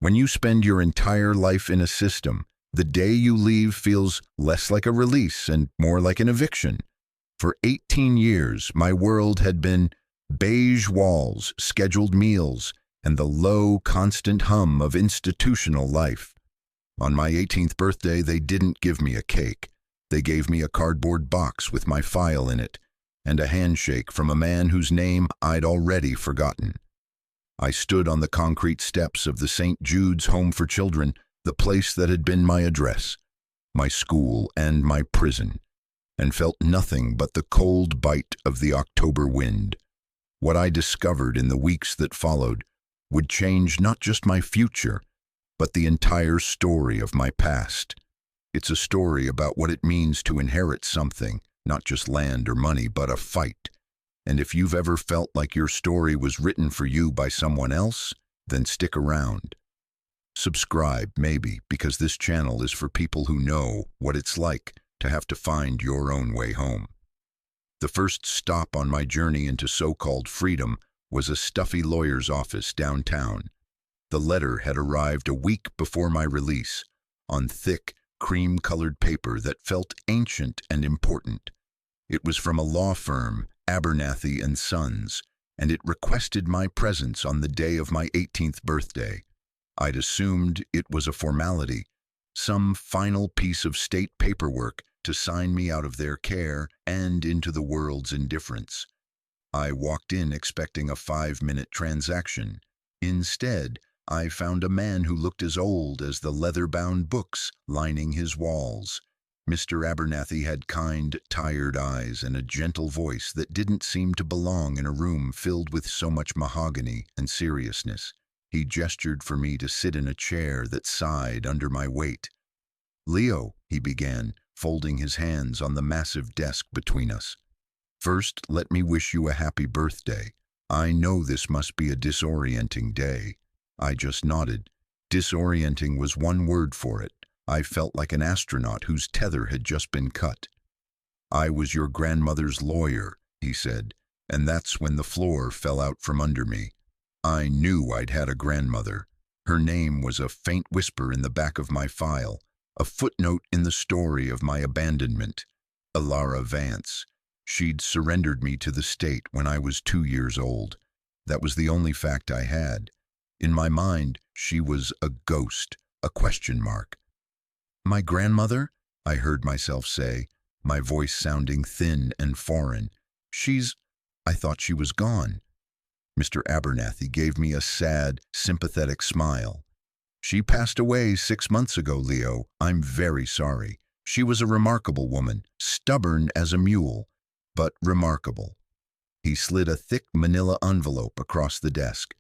When you spend your entire life in a system, the day you leave feels less like a release and more like an eviction. For 18 years, my world had been beige walls, scheduled meals, and the low, constant hum of institutional life. On my 18th birthday, they didn't give me a cake. They gave me a cardboard box with my file in it, and a handshake from a man whose name I'd already forgotten. I stood on the concrete steps of the St. Jude's Home for Children, the place that had been my address, my school, and my prison, and felt nothing but the cold bite of the October wind. What I discovered in the weeks that followed would change not just my future, but the entire story of my past. It's a story about what it means to inherit something, not just land or money, but a fight. And if you've ever felt like your story was written for you by someone else, then stick around. Subscribe, maybe, because this channel is for people who know what it's like to have to find your own way home. The first stop on my journey into so-called freedom was a stuffy lawyer's office downtown. The letter had arrived a week before my release, on thick, cream-colored paper that felt ancient and important. It was from a law firm, Abernathy and Sons, and it requested my presence on the day of my 18th birthday. I'd assumed it was a formality, some final piece of state paperwork to sign me out of their care and into the world's indifference. I walked in expecting a 5-minute transaction. Instead, I found a man who looked as old as the leather-bound books lining his walls. Mr. Abernathy had kind, tired eyes and a gentle voice that didn't seem to belong in a room filled with so much mahogany and seriousness. He gestured for me to sit in a chair that sighed under my weight. "Leo," he began, folding his hands on the massive desk between us. "First, let me wish you a happy birthday. I know this must be a disorienting day." I just nodded. Disorienting was one word for it. I felt like an astronaut whose tether had just been cut. "I was your grandmother's lawyer," he said, and that's when the floor fell out from under me. I knew I'd had a grandmother. Her name was a faint whisper in the back of my file, a footnote in the story of my abandonment. Elara Vance. She'd surrendered me to the state when I was 2 years old. That was the only fact I had. In my mind, she was a ghost, a question mark. "My grandmother?" I heard myself say, my voice sounding thin and foreign. I thought she was gone." Mr. Abernathy gave me a sad, sympathetic smile. "She passed away 6 months ago, Leo. I'm very sorry. She was a remarkable woman, stubborn as a mule, but remarkable." He slid a thick manila envelope across the desk.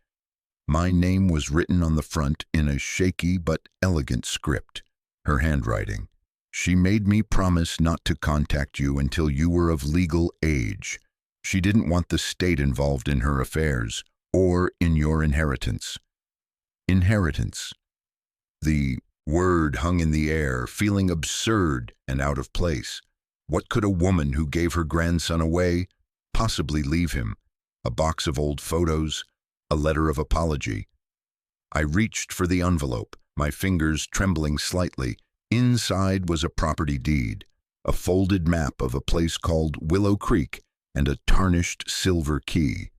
My name was written on the front in a shaky but elegant script, her handwriting. "She made me promise not to contact you until you were of legal age. She didn't want the state involved in her affairs or in your inheritance." Inheritance. The word hung in the air, feeling absurd and out of place. What could a woman who gave her grandson away possibly leave him? A box of old photos? A letter of apology? I reached for the envelope, my fingers trembling slightly. Inside was a property deed, a folded map of a place called Willow Creek, and a tarnished silver key.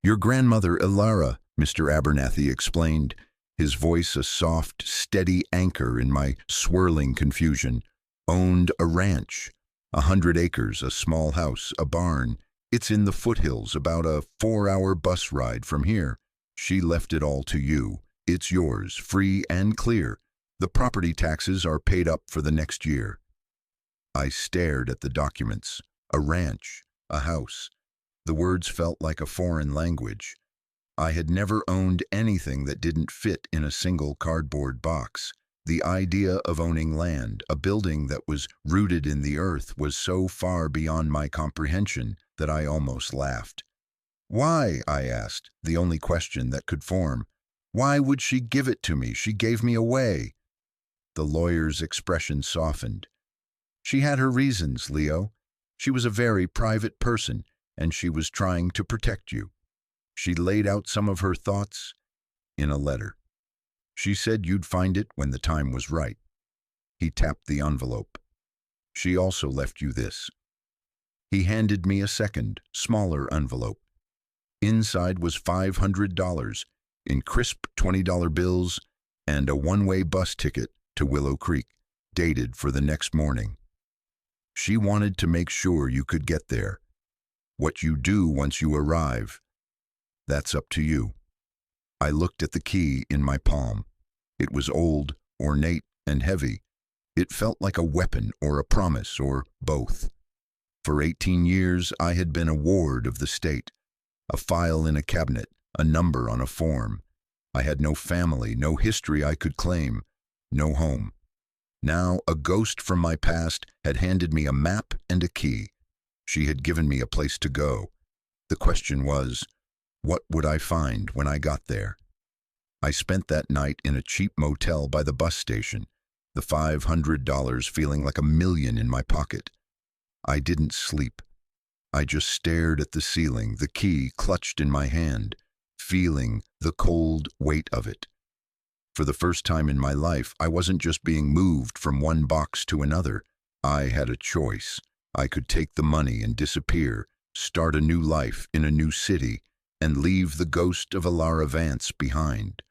"Your grandmother, Elara," Mr. Abernathy explained, his voice a soft, steady anchor in my swirling confusion, "owned a ranch, 100 acres, a small house, a barn. It's in the foothills, about a 4-hour bus ride from here. She left it all to you. It's yours, free and clear. The property taxes are paid up for the next year." I stared at the documents. A ranch, a house. The words felt like a foreign language. I had never owned anything that didn't fit in a single cardboard box. The idea of owning land, a building that was rooted in the earth, was so far beyond my comprehension that I almost laughed. "Why?" I asked, the only question that could form. "Why would she give it to me? She gave me away." The lawyer's expression softened. "She had her reasons, Leo. She was a very private person, and she was trying to protect you. She laid out some of her thoughts in a letter." She said you'd find it when the time was right. He tapped the envelope. She also left you this. He handed me a second, smaller envelope. Inside was $500 in crisp $20 bills and a one-way bus ticket to Willow Creek, dated for the next morning. She wanted to make sure you could get there. What you do once you arrive, that's up to you. I looked at the key in my palm. It was old, ornate, and heavy. It felt like a weapon or a promise or both. For 18 years, I had been a ward of the state, a file in a cabinet, a number on a form. I had no family, no history I could claim, no home. Now, a ghost from my past had handed me a map and a key. She had given me a place to go. The question was, what would I find when I got there? I spent that night in a cheap motel by the bus station, the $500 feeling like $1 million in my pocket. I didn't sleep. I just stared at the ceiling, the key clutched in my hand, feeling the cold weight of it. For the first time in my life, I wasn't just being moved from one box to another. I had a choice. I could take the money and disappear, start a new life in a new city, and leave the ghost of Alara Vance behind.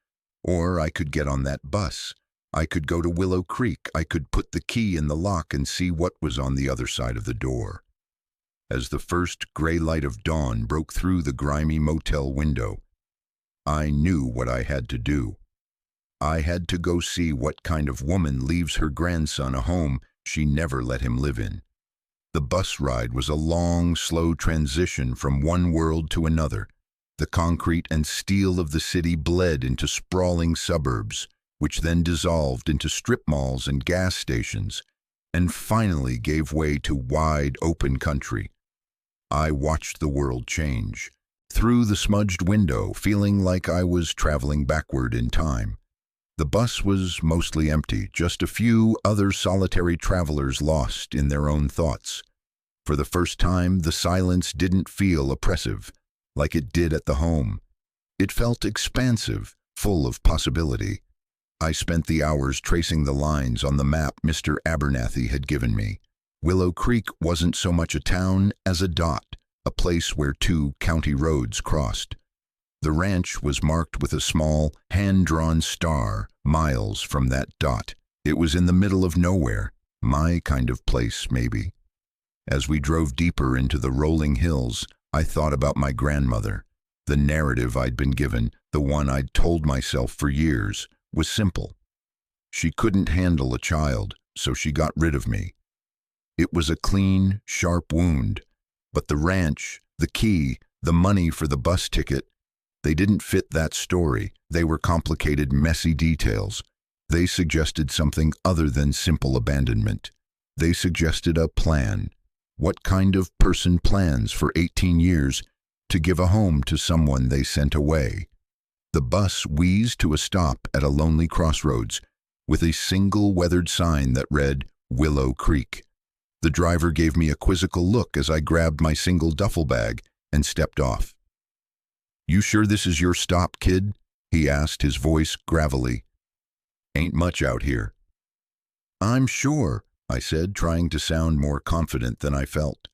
Or I could get on that bus. I could go to Willow Creek. I could put the key in the lock and see what was on the other side of the door. As the first gray light of dawn broke through the grimy motel window, I knew what I had to do. I had to go see what kind of woman leaves her grandson a home she never let him live in. The bus ride was a long, slow transition from one world to another. The concrete and steel of the city bled into sprawling suburbs, which then dissolved into strip malls and gas stations, and finally gave way to wide, open country. I watched the world change. Through the smudged window, feeling like I was traveling backward in time. The bus was mostly empty, just a few other solitary travelers lost in their own thoughts. For the first time, the silence didn't feel oppressive, like it did at the home. It felt expansive, full of possibility. I spent the hours tracing the lines on the map Mr. Abernathy had given me. Willow Creek wasn't so much a town as a dot, a place where two county roads crossed. The ranch was marked with a small, hand-drawn star, miles from that dot. It was in the middle of nowhere, my kind of place, maybe. As we drove deeper into the rolling hills, I thought about my grandmother. The narrative I'd been given, the one I'd told myself for years, was simple. She couldn't handle a child, so she got rid of me. It was a clean, sharp wound, but the ranch, the key, the money for the bus ticket, they didn't fit that story. They were complicated, messy details. They suggested something other than simple abandonment. They suggested a plan. What kind of person plans for 18 years to give a home to someone they sent away? The bus wheezed to a stop at a lonely crossroads with a single weathered sign that read, Willow Creek. The driver gave me a quizzical look as I grabbed my single duffel bag and stepped off. "You sure this is your stop, kid?" he asked, his voice gravelly. "Ain't much out here." "I'm sure," I said, trying to sound more confident than I felt.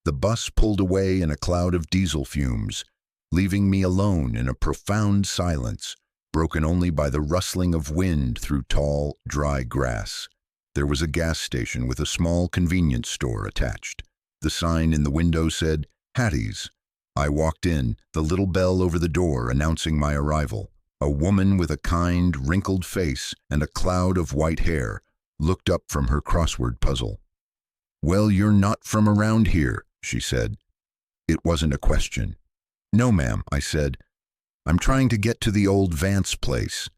The bus pulled away in a cloud of diesel fumes, leaving me alone in a profound silence, broken only by the rustling of wind through tall, dry grass. There was a gas station with a small convenience store attached. The sign in the window said, Hattie's. I walked in, the little bell over the door announcing my arrival. A woman with a kind, wrinkled face and a cloud of white hair looked up from her crossword puzzle. "Well, you're not from around here," she said. It wasn't a question. "No, ma'am," I said. "I'm trying to get to the old Vance place."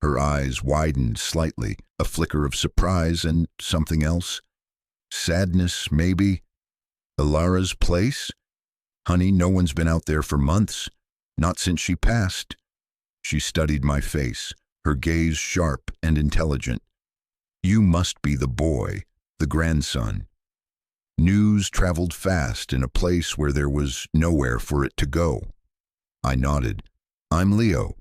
Her eyes widened slightly, a flicker of surprise and something else. Sadness, maybe? Alara's place? Honey, no one's been out there for months. Not since she passed. She studied my face, her gaze sharp and intelligent. "You must be the boy, the grandson." News traveled fast in a place where there was nowhere for it to go. I nodded. "I'm Leo."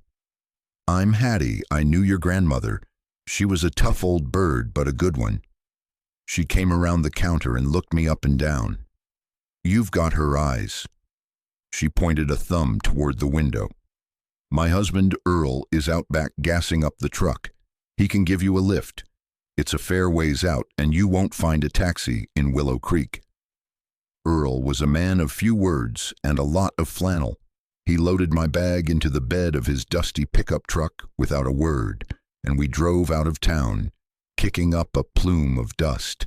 I'm Hattie. I knew your grandmother. She was a tough old bird, but a good one. She came around the counter and looked me up and down. You've got her eyes. She pointed a thumb toward the window. My husband, Earl, is out back gassing up the truck. He can give you a lift. It's a fair ways out, and you won't find a taxi in Willow Creek. Earl was a man of few words and a lot of flannel. He loaded my bag into the bed of his dusty pickup truck without a word, and we drove out of town, kicking up a plume of dust.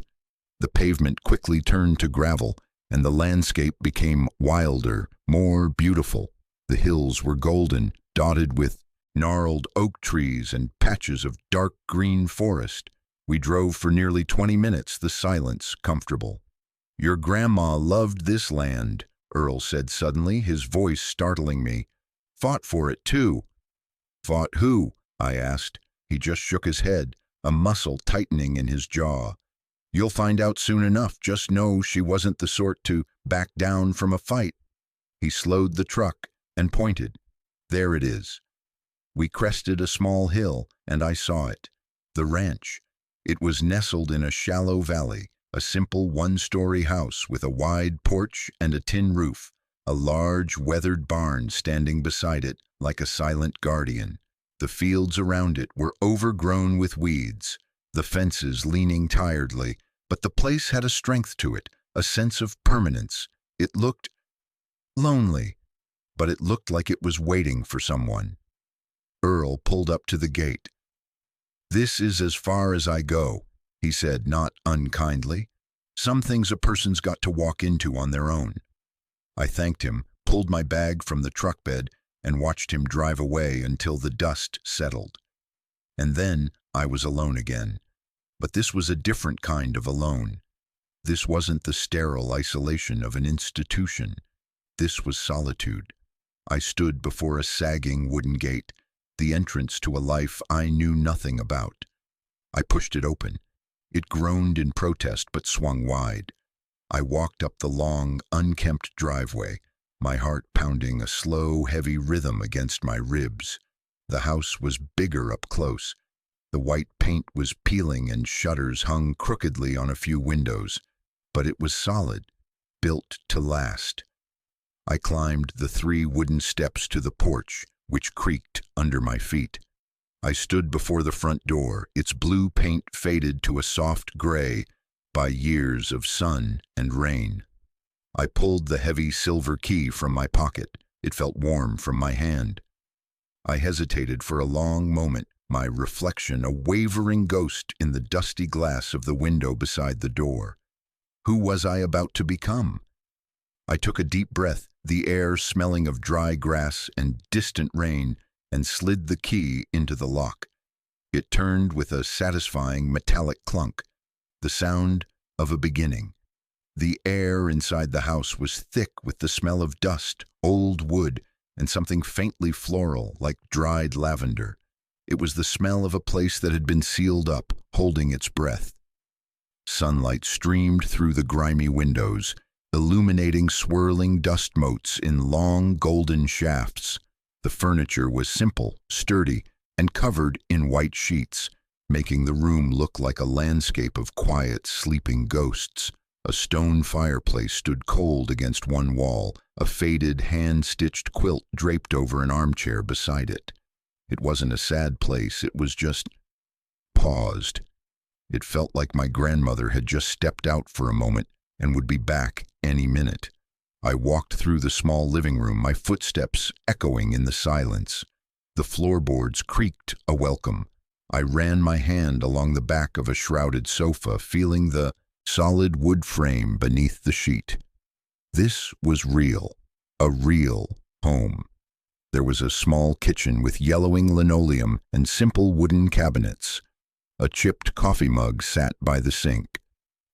The pavement quickly turned to gravel, and the landscape became wilder, more beautiful. The hills were golden, dotted with gnarled oak trees and patches of dark green forest. We drove for nearly 20 minutes, the silence comfortable. Your grandma loved this land, Earl said suddenly, his voice startling me. Fought for it, too. Fought who? I asked. He just shook his head, a muscle tightening in his jaw. You'll find out soon enough. Just know she wasn't the sort to back down from a fight. He slowed the truck and pointed. There it is. We crested a small hill, and I saw it. The ranch. It was nestled in a shallow valley, a simple one-story house with a wide porch and a tin roof, a large weathered barn standing beside it like a silent guardian. The fields around it were overgrown with weeds, the fences leaning tiredly, but the place had a strength to it, a sense of permanence. It looked lonely, but it looked like it was waiting for someone. Earl pulled up to the gate. This is as far as I go, he said, not unkindly. Some things a person's got to walk into on their own. I thanked him, pulled my bag from the truck bed, and watched him drive away until the dust settled. And then I was alone again. But this was a different kind of alone. This wasn't the sterile isolation of an institution. This was solitude. I stood before a sagging wooden gate, the entrance to a life I knew nothing about. I pushed it open. It groaned in protest but swung wide. I walked up the long, unkempt driveway, my heart pounding a slow, heavy rhythm against my ribs. The house was bigger up close. The white paint was peeling and shutters hung crookedly on a few windows, but it was solid, built to last. I climbed the 3 wooden steps to the porch, which creaked under my feet. I stood before the front door, its blue paint faded to a soft gray by years of sun and rain. I pulled the heavy silver key from my pocket. It felt warm from my hand. I hesitated for a long moment, my reflection a wavering ghost in the dusty glass of the window beside the door. Who was I about to become? I took a deep breath, the air smelling of dry grass and distant rain, and slid the key into the lock. It turned with a satisfying metallic clunk, the sound of a beginning. The air inside the house was thick with the smell of dust, old wood, and something faintly floral like dried lavender. It was the smell of a place that had been sealed up, holding its breath. Sunlight streamed through the grimy windows, illuminating swirling dust motes in long golden shafts. The furniture was simple, sturdy, and covered in white sheets, making the room look like a landscape of quiet, sleeping ghosts. A stone fireplace stood cold against one wall, a faded, hand-stitched quilt draped over an armchair beside it. It wasn't a sad place, it was just paused. It felt like my grandmother had just stepped out for a moment and would be back any minute. I walked through the small living room, my footsteps echoing in the silence. The floorboards creaked a welcome. I ran my hand along the back of a shrouded sofa, feeling the solid wood frame beneath the sheet. This was real, a real home. There was a small kitchen with yellowing linoleum and simple wooden cabinets. A chipped coffee mug sat by the sink.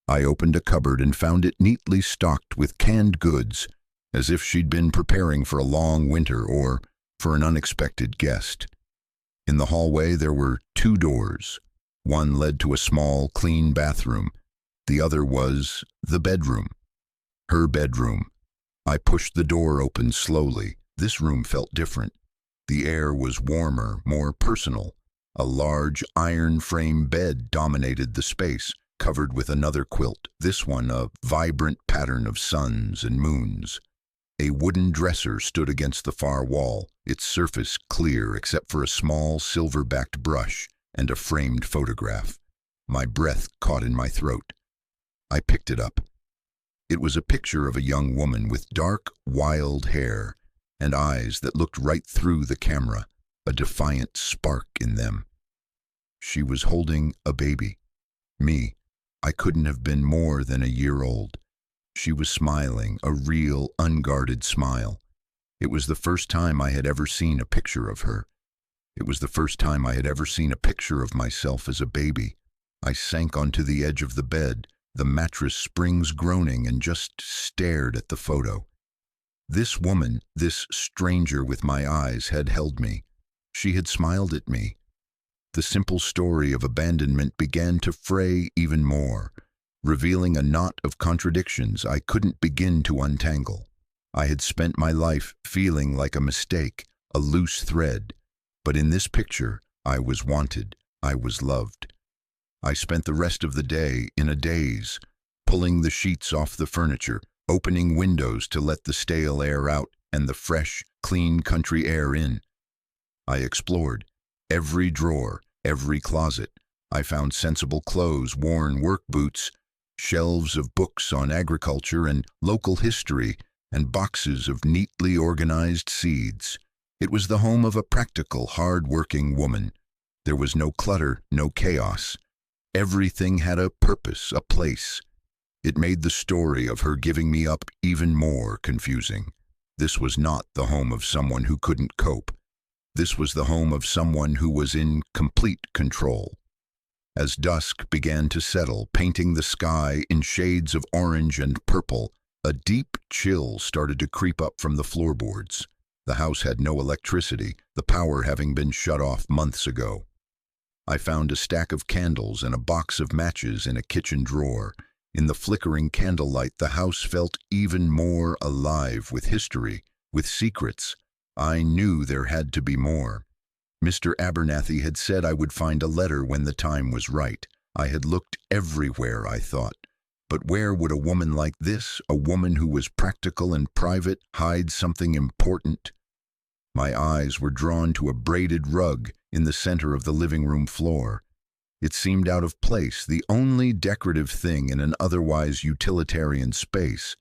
I opened a cupboard and found it neatly stocked with canned goods, as if she'd been preparing for a long winter or for an unexpected guest. In the hallway there were 2 doors. One led to a small, clean bathroom. The other was the bedroom. Her bedroom. I pushed the door open slowly. This room felt different. The air was warmer, more personal. A large iron frame bed dominated the space, covered with another quilt, this one a vibrant pattern of suns and moons. A wooden dresser stood against the far wall, its surface clear except for a small silver-backed brush and a framed photograph. My breath caught in my throat. I picked it up. It was a picture of a young woman with dark, wild hair and eyes that looked right through the camera, a defiant spark in them. She was holding a baby. Me. I couldn't have been more than a year old. She was smiling, a real, unguarded smile. It was the first time I had ever seen a picture of her. It was the first time I had ever seen a picture of myself as a baby. I sank onto the edge of the bed, the mattress springs groaning, and just stared at the photo. This woman, this stranger with my eyes, had held me. She had smiled at me. The simple story of abandonment began to fray even more, revealing a knot of contradictions I couldn't begin to untangle. I had spent my life feeling like a mistake, a loose thread, but in this picture, I was wanted, I was loved. I spent the rest of the day in a daze, pulling the sheets off the furniture, opening windows to let the stale air out and the fresh, clean country air in. I explored every drawer, every closet. I found sensible clothes, worn work boots, shelves of books on agriculture and local history, and boxes of neatly organized seeds. It was the home of a practical, hard-working woman. There was no clutter, no chaos. Everything had a purpose, a place. It made the story of her giving me up even more confusing. This was not the home of someone who couldn't cope. This was the home of someone who was in complete control. As dusk began to settle, painting the sky in shades of orange and purple, a deep chill started to creep up from the floorboards. The house had no electricity, the power having been shut off months ago. I found a stack of candles and a box of matches in a kitchen drawer. In the flickering candlelight, the house felt even more alive with history, with secrets. I knew there had to be more. Mr. Abernathy had said I would find a letter when the time was right. I had looked everywhere, I thought. But where would a woman like this, a woman who was practical and private, hide something important? My eyes were drawn to a braided rug in the center of the living room floor. It seemed out of place, the only decorative thing in an otherwise utilitarian space.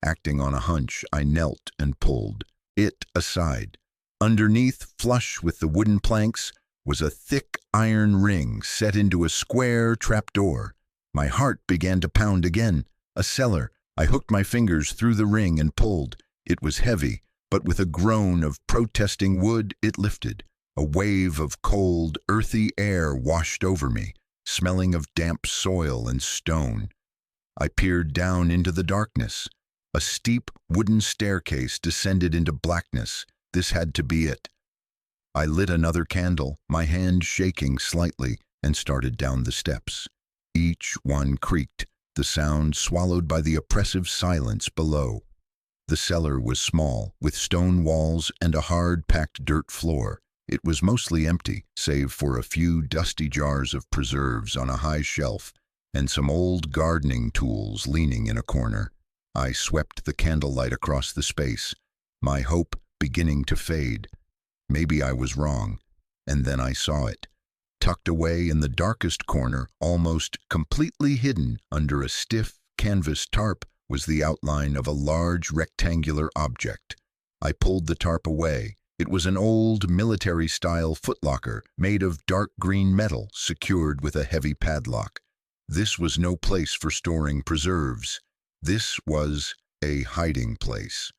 Acting on a hunch, I knelt and pulled it aside. Underneath, flush with the wooden planks, was a thick iron ring set into a square trapdoor. My heart began to pound again. A cellar. I hooked my fingers through the ring and pulled. It was heavy, but with a groan of protesting wood, it lifted. A wave of cold, earthy air washed over me, smelling of damp soil and stone. I peered down into the darkness. A steep wooden staircase descended into blackness. This had to be it. I lit another candle, my hand shaking slightly, and started down the steps. Each one creaked, the sound swallowed by the oppressive silence below. The cellar was small, with stone walls and a hard-packed dirt floor. It was mostly empty, save for a few dusty jars of preserves on a high shelf and some old gardening tools leaning in a corner. I swept the candlelight across the space, my hope beginning to fade. Maybe I was wrong, and then I saw it. Tucked away in the darkest corner, almost completely hidden under a stiff canvas tarp, was the outline of a large rectangular object. I pulled the tarp away. It was an old military-style footlocker made of dark green metal secured with a heavy padlock. This was no place for storing preserves. This was a hiding place.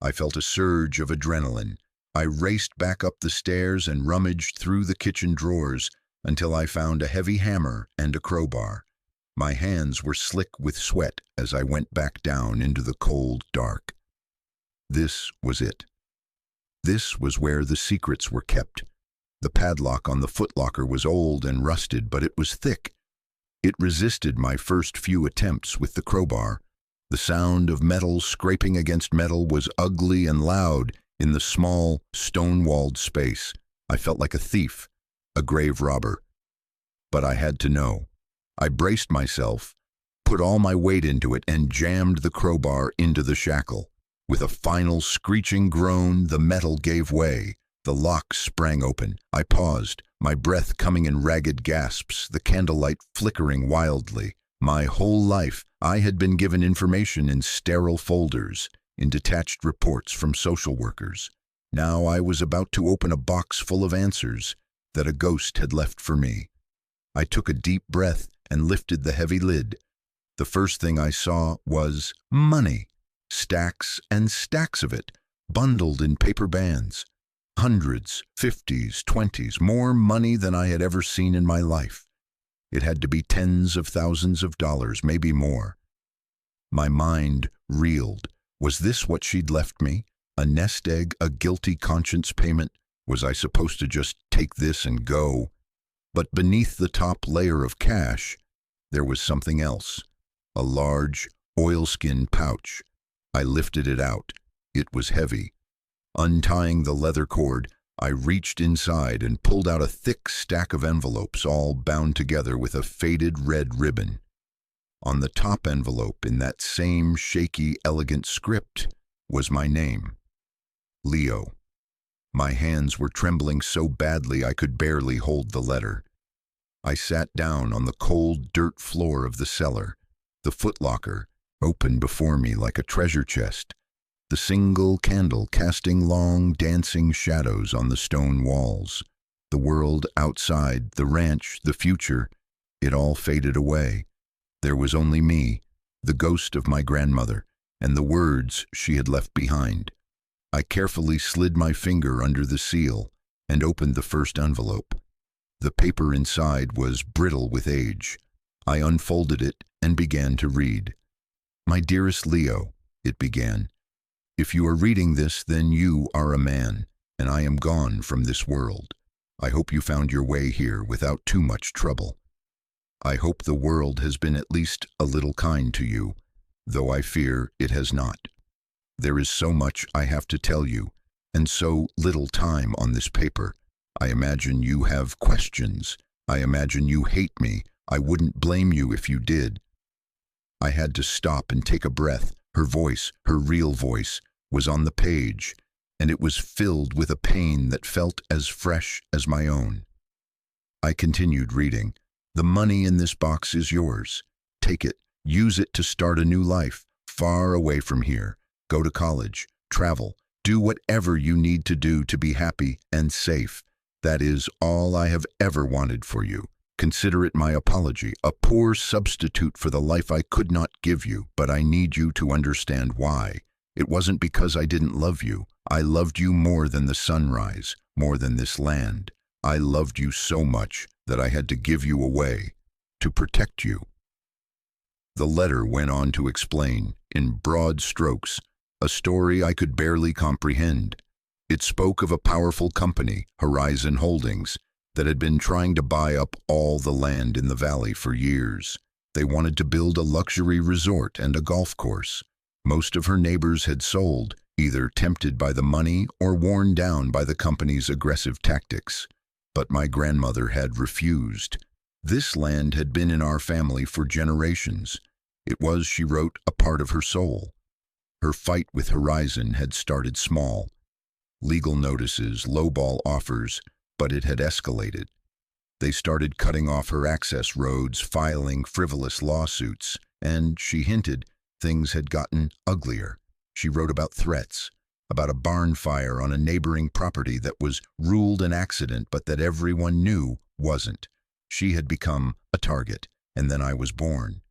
I felt a surge of adrenaline. I raced back up the stairs and rummaged through the kitchen drawers until I found a heavy hammer and a crowbar. My hands were slick with sweat as I went back down into the cold dark. This was it. This was where the secrets were kept. The padlock on the footlocker was old and rusted, but it was thick. It resisted my first few attempts with the crowbar. The sound of metal scraping against metal was ugly and loud, In the small, stone-walled space, I felt like a thief, a grave robber. But I had to know. I braced myself, put all my weight into it, and jammed the crowbar into the shackle. With a final screeching groan, the metal gave way. The lock sprang open. I paused, my breath coming in ragged gasps, the candlelight flickering wildly. My whole life, I had been given information in sterile folders, in detached reports from social workers. Now I was about to open a box full of answers that a ghost had left for me. I took a deep breath and lifted the heavy lid. The first thing I saw was money. Stacks and stacks of it, bundled in paper bands. Hundreds, 50s, 20s, more money than I had ever seen in my life. It had to be tens of thousands of dollars, maybe more. My mind reeled. Was this what she'd left me? A nest egg, a guilty conscience payment? Was I supposed to just take this and go? But beneath the top layer of cash, there was something else. A large, oilskin pouch. I lifted it out. It was heavy. Untying the leather cord, I reached inside and pulled out a thick stack of envelopes, all bound together with a faded red ribbon. On the top envelope, in that same shaky, elegant script, was my name. Leo. My hands were trembling so badly I could barely hold the letter. I sat down on the cold dirt floor of the cellar, the footlocker open before me like a treasure chest, the single candle casting long, dancing shadows on the stone walls. The world outside, the ranch, the future, it all faded away. There was only me, the ghost of my grandmother, and the words she had left behind. I carefully slid my finger under the seal and opened the first envelope. The paper inside was brittle with age. I unfolded it and began to read. "My dearest Leo," it began, "if you are reading this, then you are a man, and I am gone from this world. I hope you found your way here without too much trouble. I hope the world has been at least a little kind to you, though I fear it has not. There is so much I have to tell you, and so little time on this paper. I imagine you have questions. I imagine you hate me. I wouldn't blame you if you did." I had to stop and take a breath. Her voice, her real voice, was on the page, and it was filled with a pain that felt as fresh as my own. I continued reading. "The money in this box is yours. Take it. Use it to start a new life, far away from here. Go to college, travel, do whatever you need to do to be happy and safe. That is all I have ever wanted for you. Consider it my apology, a poor substitute for the life I could not give you, but I need you to understand why. It wasn't because I didn't love you. I loved you more than the sunrise, more than this land. I loved you so much that I had to give you away, to protect you." The letter went on to explain, in broad strokes, a story I could barely comprehend. It spoke of a powerful company, Horizon Holdings, that had been trying to buy up all the land in the valley for years. They wanted to build a luxury resort and a golf course. Most of her neighbors had sold, either tempted by the money or worn down by the company's aggressive tactics. But my grandmother had refused. This land had been in our family for generations. It was, she wrote, a part of her soul. Her fight with Horizon had started small. Legal notices, lowball offers, but it had escalated. They started cutting off her access roads, filing frivolous lawsuits, and, she hinted, things had gotten uglier. She wrote about threats, about a barn fire on a neighboring property that was ruled an accident but that everyone knew wasn't. She had become a target, and then I was born.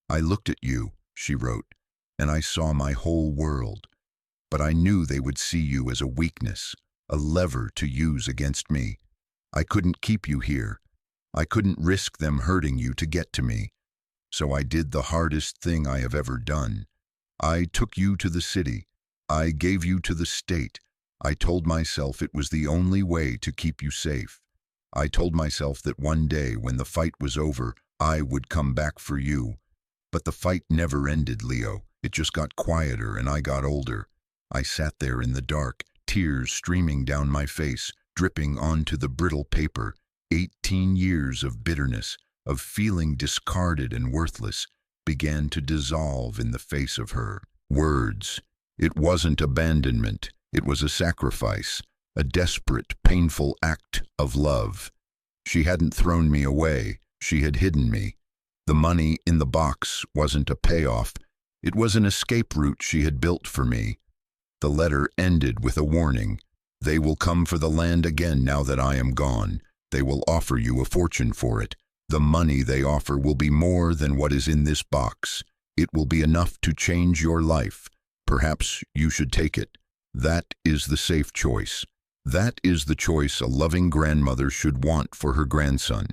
"I looked at you," she wrote, "and I saw my whole world. But I knew they would see you as a weakness, a lever to use against me. I couldn't keep you here. I couldn't risk them hurting you to get to me. So I did the hardest thing I have ever done. I took you to the city. I gave you to the state. I told myself it was the only way to keep you safe. I told myself that one day when the fight was over, I would come back for you. But the fight never ended, Leo. It just got quieter and I got older. I sat there in the dark, tears streaming down my face, dripping onto the brittle paper. 18 years of bitterness, of feeling discarded and worthless, began to dissolve in the face of her words. It wasn't abandonment, it was a sacrifice, a desperate, painful act of love. She hadn't thrown me away, she had hidden me. The money in the box wasn't a payoff, it was an escape route she had built for me. The letter ended with a warning. They will come for the land again now that I am gone. They will offer you a fortune for it. The money they offer will be more than what is in this box. It will be enough to change your life. Perhaps you should take it. That is the safe choice. That is the choice a loving grandmother should want for her grandson.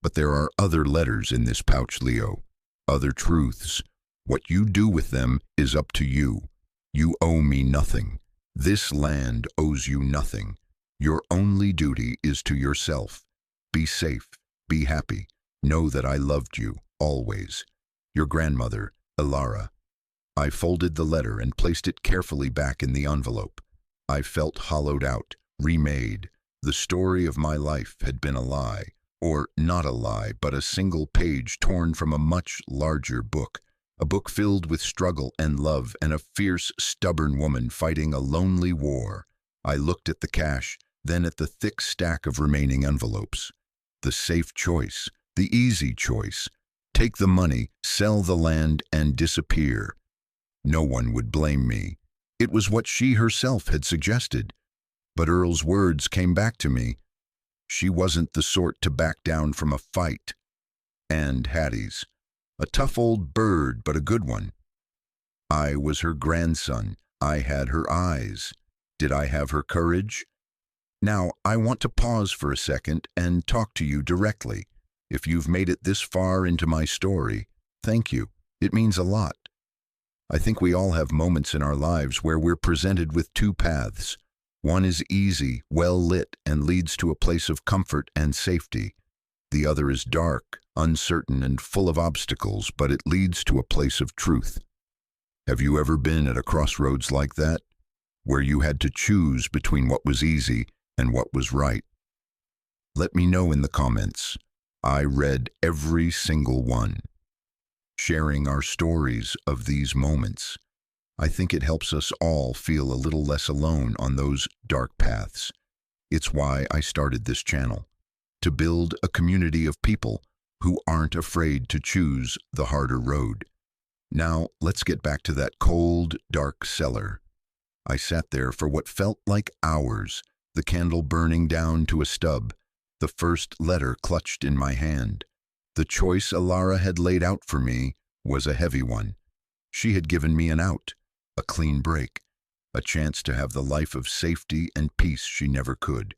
But there are other letters in this pouch, Leo. Other truths. What you do with them is up to you. You owe me nothing. This land owes you nothing. Your only duty is to yourself. Be safe. Be happy. Know that I loved you, always. Your grandmother, Ilara. I folded the letter and placed it carefully back in the envelope. I felt hollowed out, remade. The story of my life had been a lie, or not a lie, but a single page torn from a much larger book. A book filled with struggle and love and a fierce, stubborn woman fighting a lonely war. I looked at the cash, then at the thick stack of remaining envelopes. The safe choice, the easy choice. Take the money, sell the land, and disappear. No one would blame me. It was what she herself had suggested. But Earl's words came back to me. She wasn't the sort to back down from a fight. And Hattie's. A tough old bird, but a good one. I was her grandson. I had her eyes. Did I have her courage? Now, I want to pause for a second and talk to you directly. If you've made it this far into my story, thank you. It means a lot. I think we all have moments in our lives where we're presented with two paths. One is easy, well lit, and leads to a place of comfort and safety. The other is dark, uncertain, and full of obstacles, but it leads to a place of truth. Have you ever been at a crossroads like that, where you had to choose between what was easy and what was right? Let me know in the comments. I read every single one. Sharing our stories of these moments, I think it helps us all feel a little less alone on those dark paths. It's why I started this channel, to build a community of people who aren't afraid to choose the harder road. Now, let's get back to that cold, dark cellar. I sat there for what felt like hours, the candle burning down to a stub, the first letter clutched in my hand. The choice Ilara had laid out for me was a heavy one. She had given me an out, a clean break, a chance to have the life of safety and peace she never could.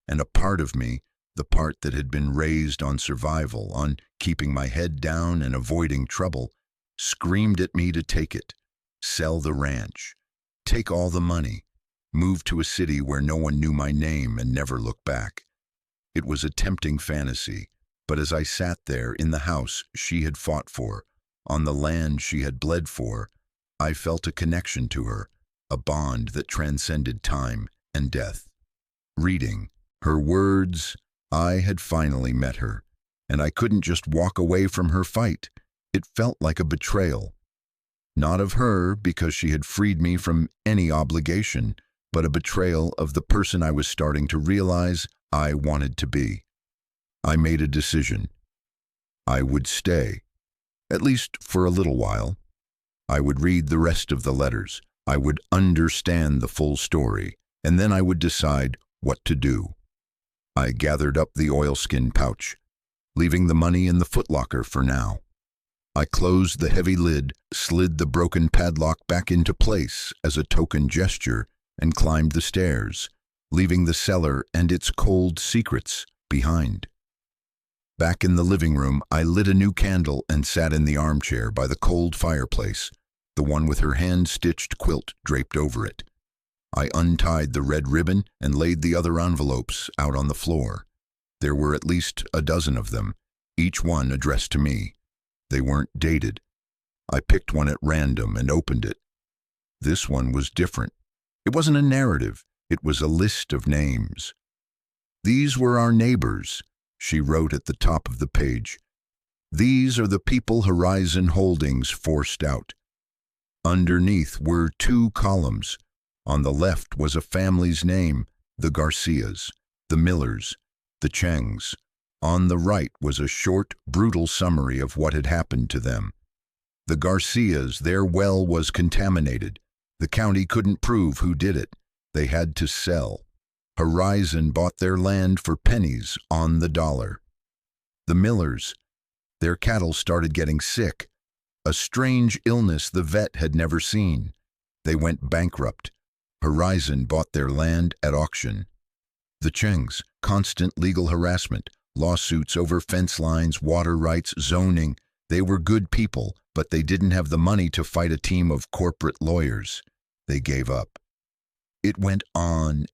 And a part of me, the part that had been raised on survival, on keeping my head down and avoiding trouble, screamed at me to take it, sell the ranch, take all the money, move to a city where no one knew my name and never look back. It was a tempting fantasy, but as I sat there in the house she had fought for, on the land she had bled for, I felt a connection to her, a bond that transcended time and death. Reading her words, I had finally met her, and I couldn't just walk away from her fight. It felt like a betrayal. Not of her, because she had freed me from any obligation, but a betrayal of the person I was starting to realize I wanted to be. I made a decision. I would stay, at least for a little while. I would read the rest of the letters. I would understand the full story, and then I would decide what to do. I gathered up the oilskin pouch, leaving the money in the footlocker for now. I closed the heavy lid, slid the broken padlock back into place as a token gesture, and climbed the stairs, leaving the cellar and its cold secrets behind. Back in the living room, I lit a new candle and sat in the armchair by the cold fireplace, the one with her hand-stitched quilt draped over it. I untied the red ribbon and laid the other envelopes out on the floor. There were at least a dozen of them, each one addressed to me. They weren't dated. I picked one at random and opened it. This one was different. It wasn't a narrative. It was a list of names. "These were our neighbors," she wrote at the top of the page. "These are the people Horizon Holdings forced out." Underneath were two columns. On the left was a family's name, the Garcias, the Millers, the Chengs. On the right was a short, brutal summary of what had happened to them. The Garcias, their well was contaminated. The county couldn't prove who did it. They had to sell. Horizon bought their land for pennies on the dollar. The Millers, their cattle started getting sick. A strange illness the vet had never seen. They went bankrupt. Horizon bought their land at auction. The Chengs, constant legal harassment, lawsuits over fence lines, water rights, zoning. They were good people, but they didn't have the money to fight a team of corporate lawyers. They gave up. It went on,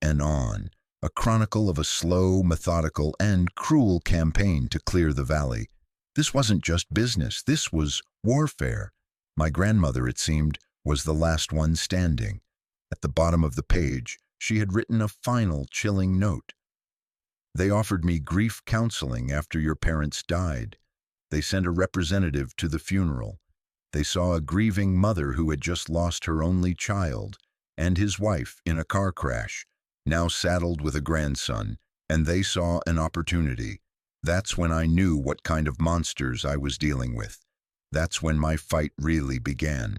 a chronicle of a slow, methodical, and cruel campaign to clear the valley. This wasn't just business, this was warfare. My grandmother, it seemed, was the last one standing. At the bottom of the page, she had written a final, chilling note. "They offered me grief counseling after your parents died. They sent a representative to the funeral. They saw a grieving mother who had just lost her only child, and his wife in a car crash, now saddled with a grandson, and they saw an opportunity. That's when I knew what kind of monsters I was dealing with. That's when my fight really began."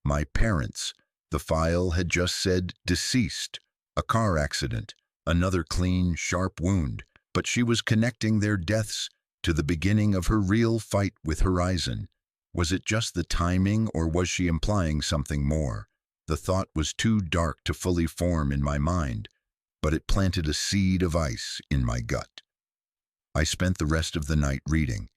My parents, the file had just said deceased, a car accident, another clean, sharp wound, but she was connecting their deaths to the beginning of her real fight with Horizon. Was it just the timing, or was she implying something more? The thought was too dark to fully form in my mind, but it planted a seed of ice in my gut. I spent the rest of the night reading.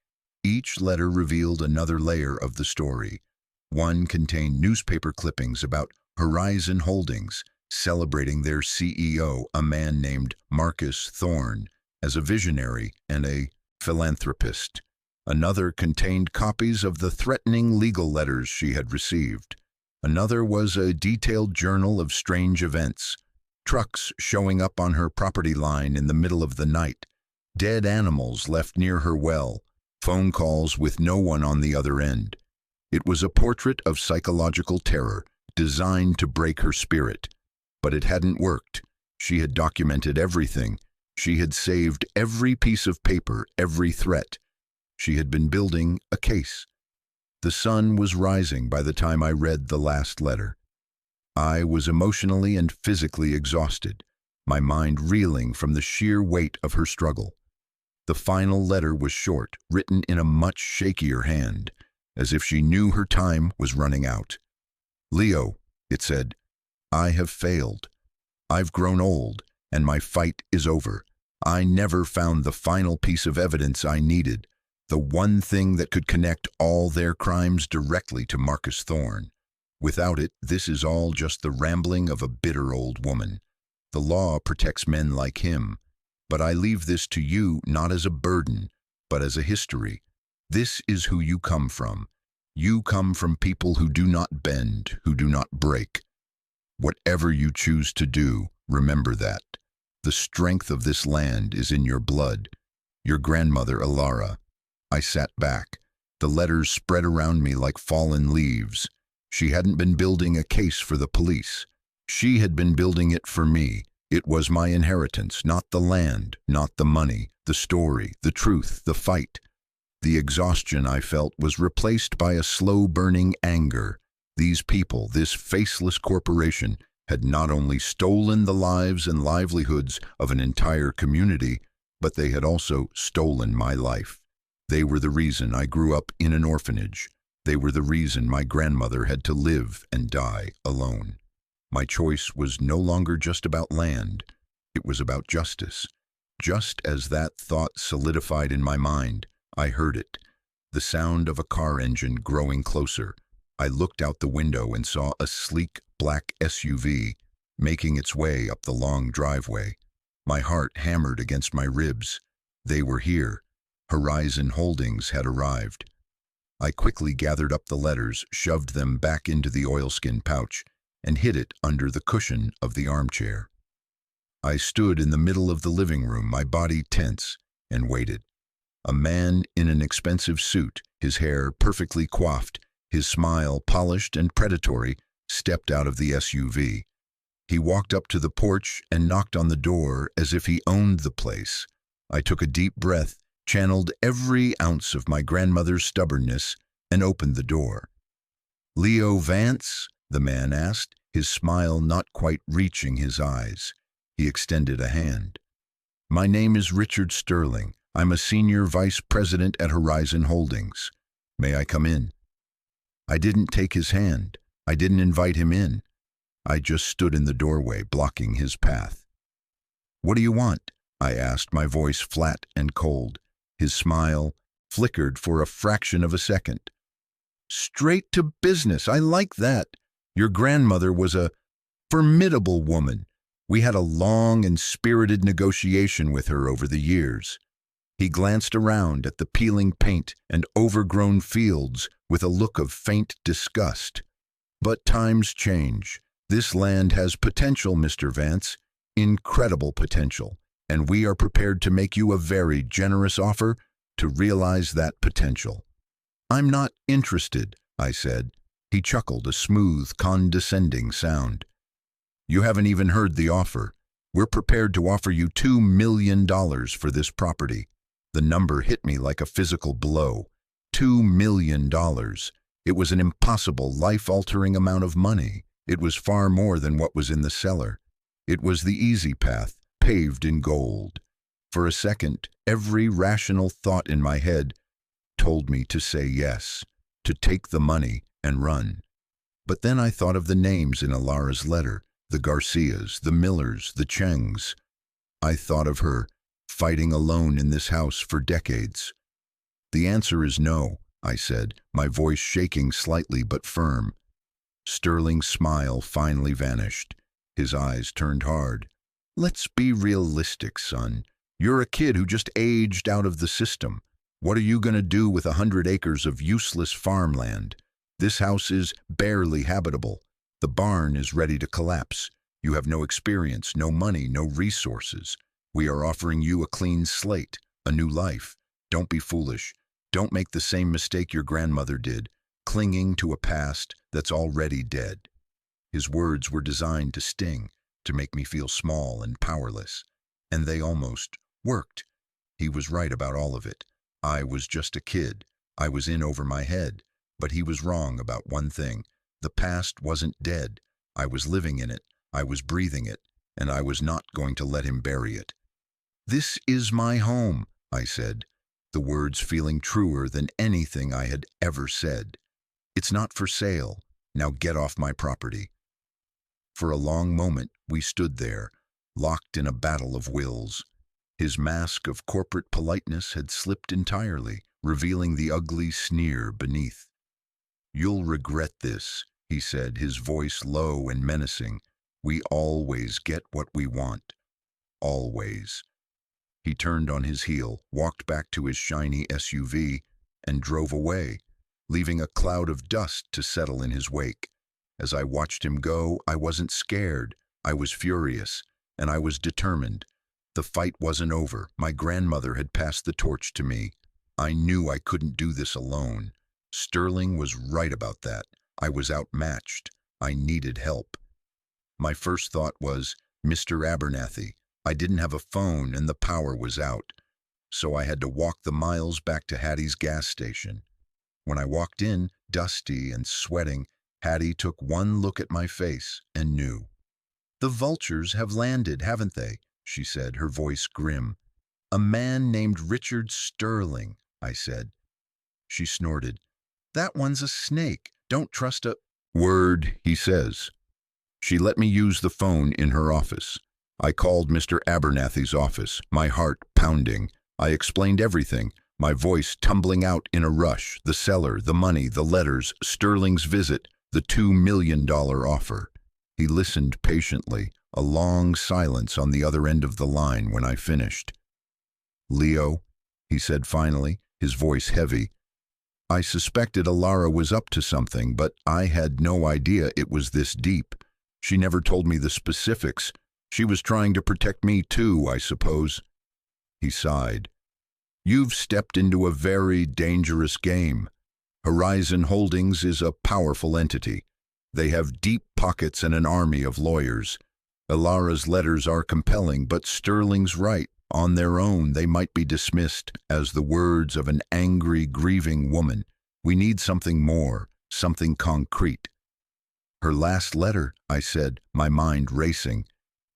Each letter revealed another layer of the story. One contained newspaper clippings about Horizon Holdings, celebrating their CEO, a man named Marcus Thorne, as a visionary and a philanthropist. Another contained copies of the threatening legal letters she had received. Another was a detailed journal of strange events. Trucks showing up on her property line in the middle of the night, dead animals left near her well, phone calls with no one on the other end. It was a portrait of psychological terror, designed to break her spirit. But it hadn't worked. She had documented everything. She had saved every piece of paper, every threat. She had been building a case. The sun was rising by the time I read the last letter. I was emotionally and physically exhausted, my mind reeling from the sheer weight of her struggle. The final letter was short, written in a much shakier hand, as if she knew her time was running out. "Leo," it said, "I have failed. I've grown old, and my fight is over. I never found the final piece of evidence I needed, the one thing that could connect all their crimes directly to Marcus Thorne. Without it, this is all just the rambling of a bitter old woman. The law protects men like him, but I leave this to you not as a burden, but as a history. This is who you come from. You come from people who do not bend, who do not break. Whatever you choose to do, remember that. The strength of this land is in your blood. Your grandmother, Alara." I sat back. The letters spread around me like fallen leaves. She hadn't been building a case for the police. She had been building it for me. It was my inheritance, not the land, not the money, the story, the truth, the fight. The exhaustion I felt was replaced by a slow-burning anger. These people, this faceless corporation, had not only stolen the lives and livelihoods of an entire community, but they had also stolen my life. They were the reason I grew up in an orphanage. They were the reason my grandmother had to live and die alone. My choice was no longer just about land. It was about justice. Just as that thought solidified in my mind, I heard it, the sound of a car engine growing closer. I looked out the window and saw a sleek black SUV making its way up the long driveway. My heart hammered against my ribs. They were here. Horizon Holdings had arrived. I quickly gathered up the letters, shoved them back into the oilskin pouch, and hid it under the cushion of the armchair. I stood in the middle of the living room, my body tense, and waited. A man in an expensive suit, his hair perfectly coiffed, his smile polished and predatory, stepped out of the SUV. He walked up to the porch and knocked on the door as if he owned the place. I took a deep breath, channeled every ounce of my grandmother's stubbornness, and opened the door. "Leo Vance?" the man asked, his smile not quite reaching his eyes. He extended a hand. "My name is Richard Sterling. I'm a senior vice president at Horizon Holdings. May I come in?" I didn't take his hand. I didn't invite him in. I just stood in the doorway, blocking his path. "What do you want?" I asked, my voice flat and cold. His smile flickered for a fraction of a second. "Straight to business. I like that. Your grandmother was a formidable woman. We had a long and spirited negotiation with her over the years." He glanced around at the peeling paint and overgrown fields with a look of faint disgust. "But times change. This land has potential, Mr. Vance, incredible potential, and we are prepared to make you a very generous offer to realize that potential." "I'm not interested," I said. He chuckled, a smooth, condescending sound. "You haven't even heard the offer. We're prepared to offer you $2 million for this property." The number hit me like a physical blow. $2 million. It was an impossible, life-altering amount of money. It was far more than what was in the cellar. It was the easy path, paved in gold. For a second, every rational thought in my head told me to say yes, to take the money and run. But then I thought of the names in Alara's letter, the Garcias, the Millers, the Chengs. I thought of her, fighting alone in this house for decades. "The answer is no," I said, my voice shaking slightly but firm. Sterling's smile finally vanished. His eyes turned hard. "Let's be realistic, son. You're a kid who just aged out of the system. What are you going to do with 100 acres of useless farmland? This house is barely habitable. The barn is ready to collapse. You have no experience, no money, no resources. We are offering you a clean slate, a new life. Don't be foolish. Don't make the same mistake your grandmother did, clinging to a past that's already dead." His words were designed to sting, to make me feel small and powerless. And they almost worked. He was right about all of it. I was just a kid. I was in over my head. But he was wrong about one thing. The past wasn't dead. I was living in it. I was breathing it. And I was not going to let him bury it. "This is my home," I said, the words feeling truer than anything I had ever said. "It's not for sale. Now get off my property." For a long moment, we stood there, locked in a battle of wills. His mask of corporate politeness had slipped entirely, revealing the ugly sneer beneath. "You'll regret this," he said, his voice low and menacing. "We always get what we want. Always." He turned on his heel, walked back to his shiny SUV, and drove away, leaving a cloud of dust to settle in his wake. As I watched him go, I wasn't scared. I was furious, and I was determined. The fight wasn't over. My grandmother had passed the torch to me. I knew I couldn't do this alone. Sterling was right about that. I was outmatched. I needed help. My first thought was, Mr. Abernathy. I didn't have a phone and the power was out, so I had to walk the miles back to Hattie's gas station. When I walked in, dusty and sweating, Hattie took one look at my face and knew. "The vultures have landed, haven't they?" she said, her voice grim. "A man named Richard Sterling," I said. She snorted. "That one's a snake. Don't trust a word he says." She let me use the phone in her office. I called Mr. Abernathy's office, my heart pounding. I explained everything, my voice tumbling out in a rush, the cellar, the money, the letters, Sterling's visit, the $2 million offer. He listened patiently, a long silence on the other end of the line when I finished. "Leo," he said finally, his voice heavy. "I suspected Alara was up to something, but I had no idea it was this deep. She never told me the specifics. She was trying to protect me too, I suppose. He sighed. You've stepped into a very dangerous game. Horizon Holdings is a powerful entity. They have deep pockets and an army of lawyers. Ilara's letters are compelling, but Sterling's right. On their own, they might be dismissed as the words of an angry, grieving woman. We need something more, something concrete. Her last letter, I said, my mind racing.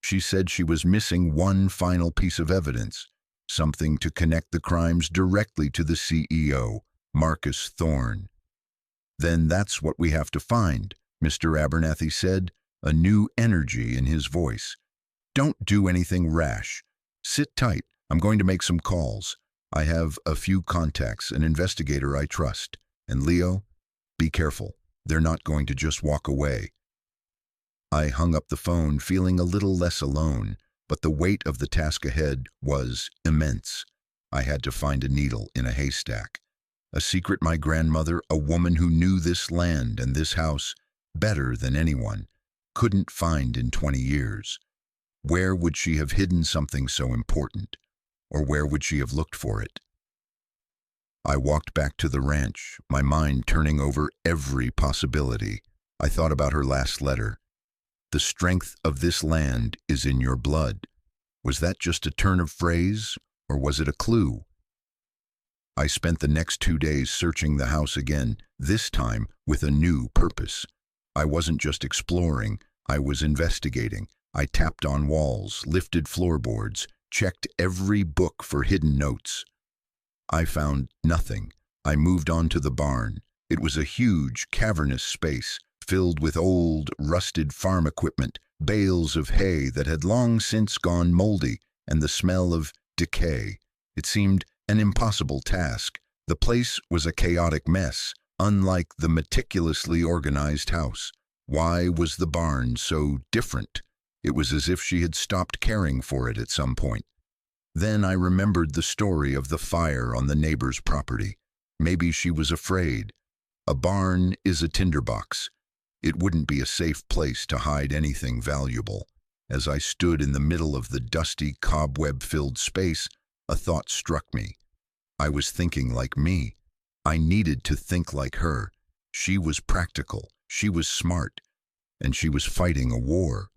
She said she was missing one final piece of evidence, something to connect the crimes directly to the CEO, Marcus Thorne. Then that's what we have to find, Mr. Abernathy said, a new energy in his voice. Don't do anything rash. Sit tight. I'm going to make some calls. I have a few contacts, an investigator I trust. And Leo, be careful. They're not going to just walk away. I hung up the phone, feeling a little less alone, but the weight of the task ahead was immense. I had to find a needle in a haystack. A secret my grandmother, a woman who knew this land and this house better than anyone, couldn't find in 20 years. Where would she have hidden something so important? Or where would she have looked for it? I walked back to the ranch, my mind turning over every possibility. I thought about her last letter. The strength of this land is in your blood. Was that just a turn of phrase, or was it a clue? I spent the next 2 days searching the house again, this time with a new purpose. I wasn't just exploring, I was investigating. I tapped on walls, lifted floorboards, checked every book for hidden notes. I found nothing. I moved on to the barn. It was a huge, cavernous space, filled with old, rusted farm equipment, bales of hay that had long since gone moldy, and the smell of decay. It seemed an impossible task. The place was a chaotic mess, unlike the meticulously organized house. Why was the barn so different? It was as if she had stopped caring for it at some point. Then I remembered the story of the fire on the neighbor's property. Maybe she was afraid. A barn is a tinderbox. It wouldn't be a safe place to hide anything valuable. As I stood in the middle of the dusty, cobweb-filled space, a thought struck me. I was thinking like me. I needed to think like her. She was practical, she was smart, and she was fighting a war.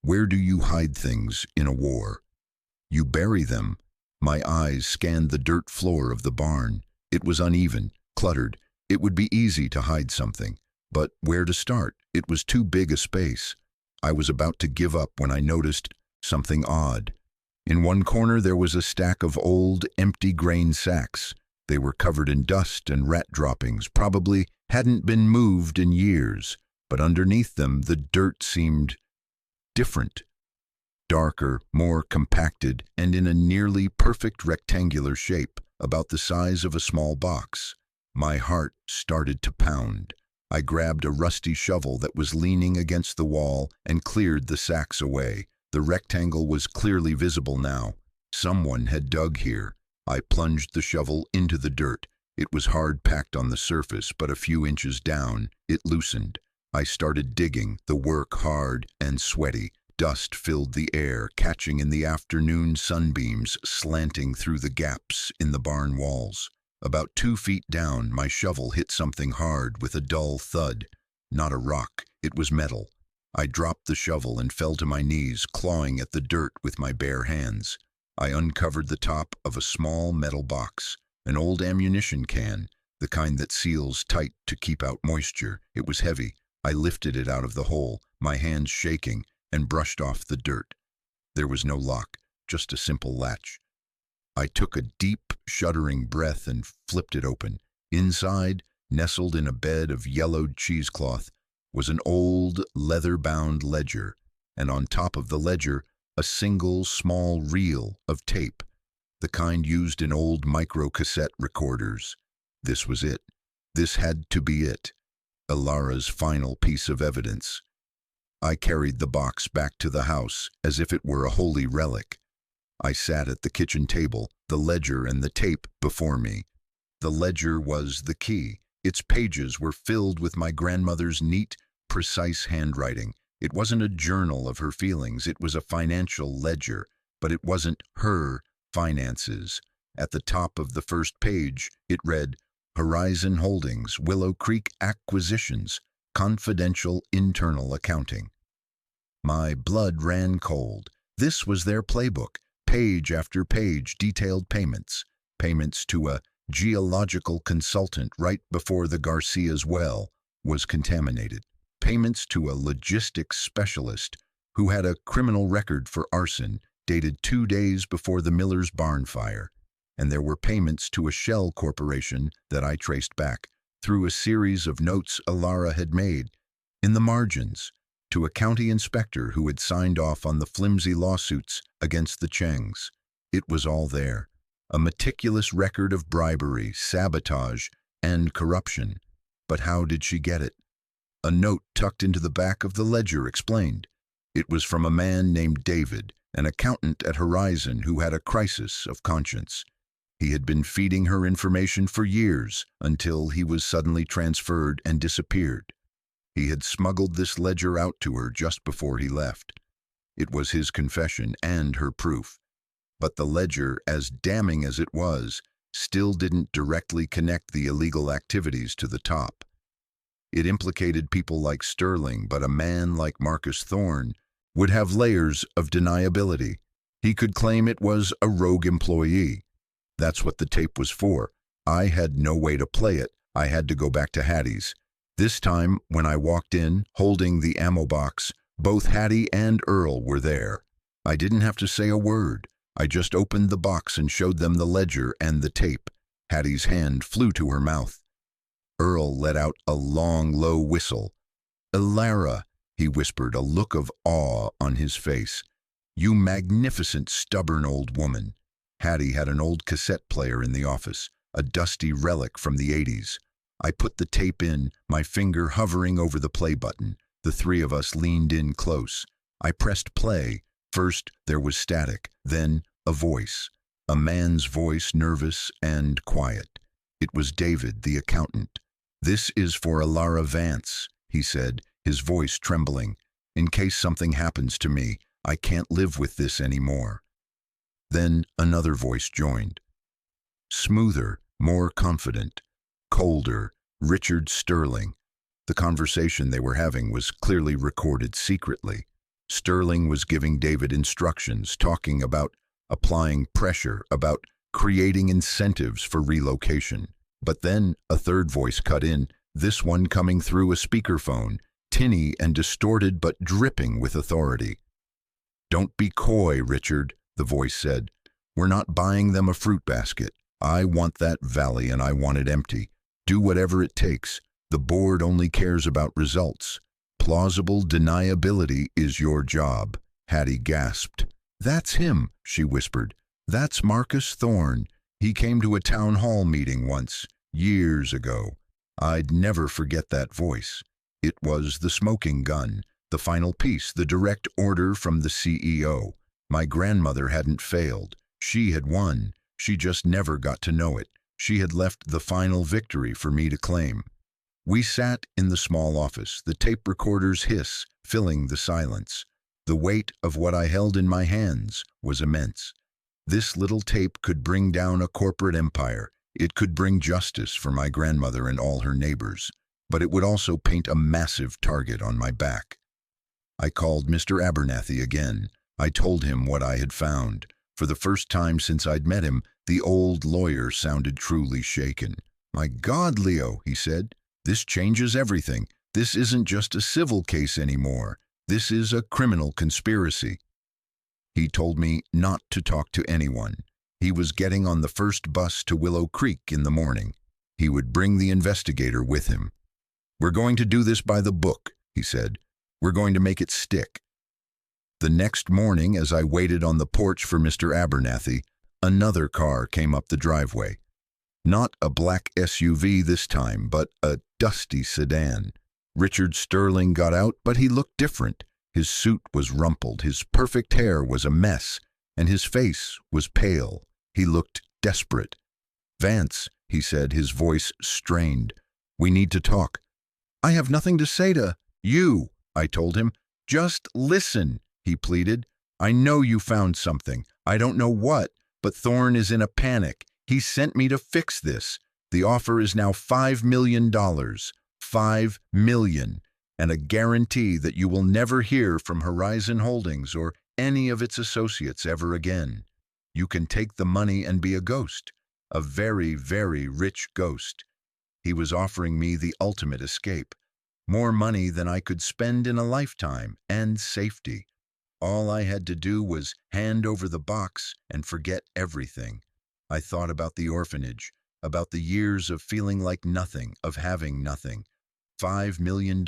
Where do you hide things in a war? You bury them. My eyes scanned the dirt floor of the barn. It was uneven, cluttered. It would be easy to hide something. But where to start? It was too big a space. I was about to give up when I noticed something odd. In one corner there was a stack of old, empty grain sacks. They were covered in dust and rat droppings, probably hadn't been moved in years. But underneath them the dirt seemed different. Darker, more compacted, and in a nearly perfect rectangular shape, about the size of a small box. My heart started to pound. I grabbed a rusty shovel that was leaning against the wall and cleared the sacks away. The rectangle was clearly visible now. Someone had dug here. I plunged the shovel into the dirt. It was hard-packed on the surface, but a few inches down, it loosened. I started digging, the work hard and sweaty. Dust filled the air, catching in the afternoon sunbeams slanting through the gaps in the barn walls. About 2 feet down, my shovel hit something hard with a dull thud. Not a rock, it was metal. I dropped the shovel and fell to my knees, clawing at the dirt with my bare hands. I uncovered the top of a small metal box, an old ammunition can, the kind that seals tight to keep out moisture. It was heavy. I lifted it out of the hole, my hands shaking, and brushed off the dirt. There was no lock, just a simple latch. I took a deep, shuddering breath and flipped it open. Inside, nestled in a bed of yellowed cheesecloth, was an old, leather-bound ledger, and on top of the ledger, a single, small reel of tape, the kind used in old microcassette recorders. This was it. This had to be it. Ilara's final piece of evidence. I carried the box back to the house as if it were a holy relic. I sat at the kitchen table, the ledger and the tape before me. The ledger was the key. Its pages were filled with my grandmother's neat, precise handwriting. It wasn't a journal of her feelings, it was a financial ledger, but it wasn't her finances. At the top of the first page, it read, Horizon Holdings, Willow Creek Acquisitions, Confidential Internal Accounting. My blood ran cold. This was their playbook. Page after page, detailed payments. Payments to a geological consultant right before the Garcia's well was contaminated. Payments to a logistics specialist who had a criminal record for arson dated 2 days before the Miller's barn fire. And there were payments to a shell corporation that I traced back through a series of notes Alara had made. In the margins, to a county inspector who had signed off on the flimsy lawsuits against the Chengs. It was all there. A meticulous record of bribery, sabotage, and corruption. But how did she get it? A note tucked into the back of the ledger explained. It was from a man named David, an accountant at Horizon who had a crisis of conscience. He had been feeding her information for years until he was suddenly transferred and disappeared. He had smuggled this ledger out to her just before he left. It was his confession and her proof. But the ledger, as damning as it was, still didn't directly connect the illegal activities to the top. It implicated people like Sterling, but a man like Marcus Thorne would have layers of deniability. He could claim it was a rogue employee. That's what the tape was for. I had no way to play it. I had to go back to Hattie's. This time, when I walked in, holding the ammo box, both Hattie and Earl were there. I didn't have to say a word. I just opened the box and showed them the ledger and the tape. Hattie's hand flew to her mouth. Earl let out a long, low whistle. Alara, he whispered, a look of awe on his face. You magnificent, stubborn old woman. Hattie had an old cassette player in the office, a dusty relic from the 80s. I put the tape in, my finger hovering over the play button. The three of us leaned in close. I pressed play. First, there was static, then a voice. A man's voice, nervous and quiet. It was David, the accountant. This is for Alara Vance, he said, his voice trembling. In case something happens to me, I can't live with this anymore. Then another voice joined. Smoother, more confident, colder, Richard Sterling. The conversation they were having was clearly recorded secretly. Sterling was giving David instructions, talking about applying pressure, about creating incentives for relocation. But then a third voice cut in, this one coming through a speakerphone, tinny and distorted but dripping with authority. Don't be coy, Richard, the voice said. We're not buying them a fruit basket. I want that valley and I want it empty. Do whatever it takes. The board only cares about results. Plausible deniability is your job. Hattie gasped. That's him, she whispered. That's Marcus Thorne. He came to a town hall meeting once, years ago. I'd never forget that voice. It was the smoking gun, the final piece, the direct order from the CEO. My grandmother hadn't failed. She had won. She just never got to know it. She had left the final victory for me to claim. We sat in the small office, the tape recorder's hiss filling the silence. The weight of what I held in my hands was immense. This little tape could bring down a corporate empire. It could bring justice for my grandmother and all her neighbors. But it would also paint a massive target on my back. I called Mr. Abernathy again. I told him what I had found. For the first time since I'd met him, the old lawyer sounded truly shaken. My God, Leo, he said, this changes everything. This isn't just a civil case anymore. This is a criminal conspiracy. He told me not to talk to anyone. He was getting on the first bus to Willow Creek in the morning. He would bring the investigator with him. We're going to do this by the book, he said. We're going to make it stick. The next morning, as I waited on the porch for Mr. Abernathy, another car came up the driveway. Not a black SUV this time, but a dusty sedan. Richard Sterling got out, but he looked different. His suit was rumpled, his perfect hair was a mess, and his face was pale. He looked desperate. Vance, he said, his voice strained. We need to talk. I have nothing to say to you, I told him. Just listen, he pleaded. I know you found something. I don't know what, but Thorne is in a panic. He sent me to fix this. The offer is now $5 million. $5 million. And a guarantee that you will never hear from Horizon Holdings or any of its associates ever again. You can take the money and be a ghost. A very, very rich ghost. He was offering me the ultimate escape. More money than I could spend in a lifetime, and safety. All I had to do was hand over the box and forget everything. I thought about the orphanage, about the years of feeling like nothing, of having nothing. $5 million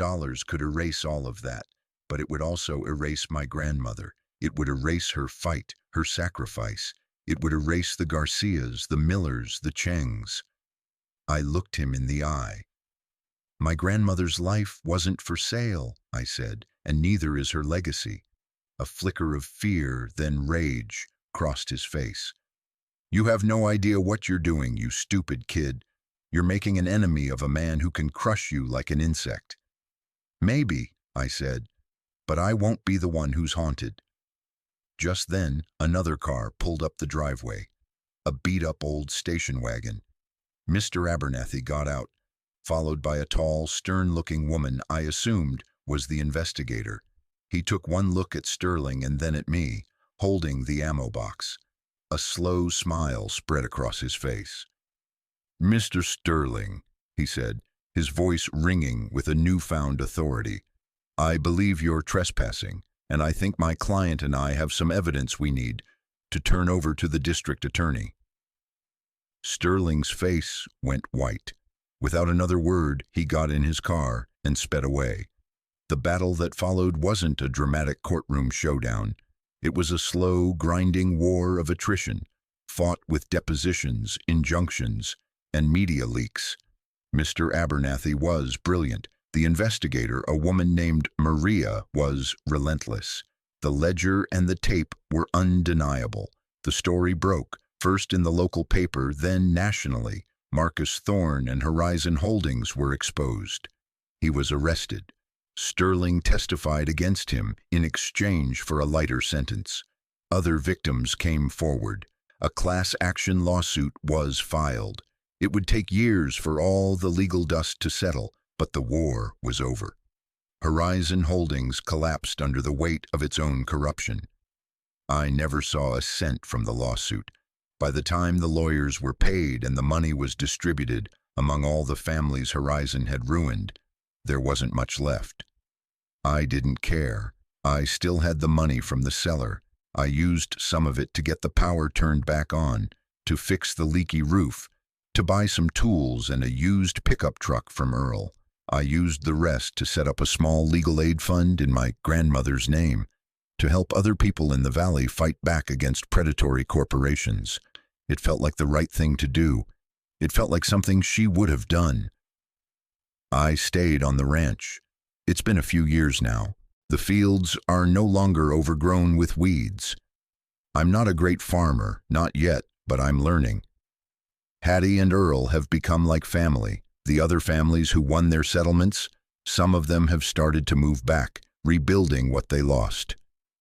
could erase all of that, but it would also erase my grandmother. It would erase her fight, her sacrifice. It would erase the Garcias, the Millers, the Chengs. I looked him in the eye. My grandmother's life wasn't for sale, I said, and neither is her legacy. A flicker of fear, then rage, crossed his face. You have no idea what you're doing, you stupid kid. You're making an enemy of a man who can crush you like an insect. Maybe, I said, but I won't be the one who's haunted. Just then, another car pulled up the driveway. A beat-up old station wagon. Mr. Abernathy got out, followed by a tall, stern-looking woman I assumed was the investigator. He took one look at Sterling and then at me, holding the ammo box. A slow smile spread across his face. Mr. Sterling, he said, his voice ringing with a newfound authority. I believe you're trespassing, and I think my client and I have some evidence we need to turn over to the district attorney. Sterling's face went white. Without another word, he got in his car and sped away. The battle that followed wasn't a dramatic courtroom showdown. It was a slow, grinding war of attrition, fought with depositions, injunctions, and media leaks. Mr. Abernathy was brilliant. The investigator, a woman named Maria, was relentless. The ledger and the tape were undeniable. The story broke, first in the local paper, then nationally. Marcus Thorne and Horizon Holdings were exposed. He was arrested. Sterling testified against him in exchange for a lighter sentence. Other victims came forward. A class action lawsuit was filed. It would take years for all the legal dust to settle, but the war was over. Horizon Holdings collapsed under the weight of its own corruption. I never saw a cent from the lawsuit. By the time the lawyers were paid and the money was distributed among all the families Horizon had ruined, there wasn't much left. I didn't care. I still had the money from the cellar. I used some of it to get the power turned back on, to fix the leaky roof, to buy some tools and a used pickup truck from Earl. I used the rest to set up a small legal aid fund in my grandmother's name, to help other people in the valley fight back against predatory corporations. It felt like the right thing to do. It felt like something she would have done. I stayed on the ranch. It's been a few years now. The fields are no longer overgrown with weeds. I'm not a great farmer, not yet, but I'm learning. Hattie and Earl have become like family. The other families who won their settlements, some of them have started to move back, rebuilding what they lost.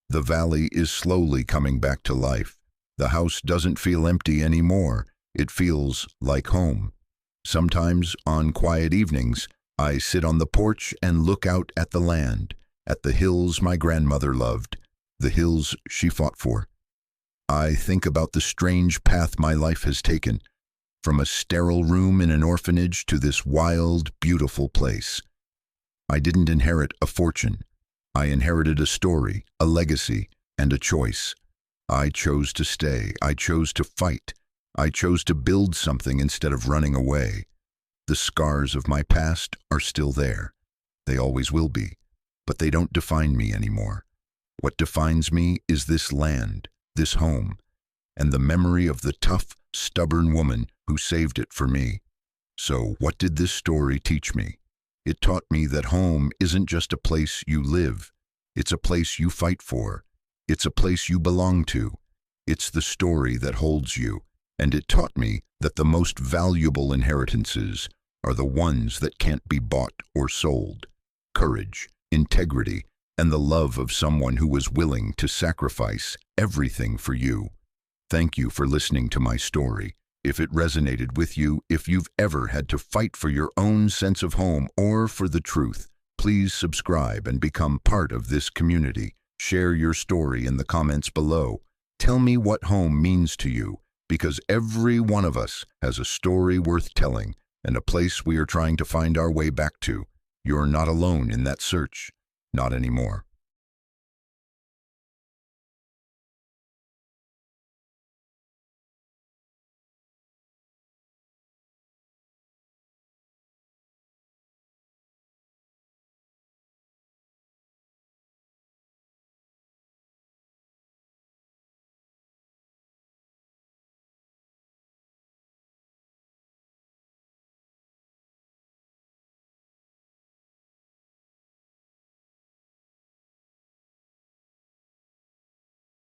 The valley is slowly coming back to life. The house doesn't feel empty anymore. It feels like home. Sometimes, on quiet evenings, I sit on the porch and look out at the land, at the hills my grandmother loved, the hills she fought for. I think about the strange path my life has taken, from a sterile room in an orphanage to this wild, beautiful place. I didn't inherit a fortune. I inherited a story, a legacy, and a choice. I chose to stay. I chose to fight. I chose to build something instead of running away. The scars of my past are still there. They always will be, but they don't define me anymore. What defines me is this land, this home, and the memory of the tough, stubborn woman who saved it for me. So what did this story teach me? It taught me that home isn't just a place you live. It's a place you fight for. It's a place you belong to. It's the story that holds you. And it taught me that the most valuable inheritances are the ones that can't be bought or sold. Courage, integrity, and the love of someone who was willing to sacrifice everything for you. Thank you for listening to my story. If it resonated with you, if you've ever had to fight for your own sense of home or for the truth, please subscribe and become part of this community. Share your story in the comments below. Tell me what home means to you, because every one of us has a story worth telling and a place we are trying to find our way back to. You're not alone in that search. Not anymore.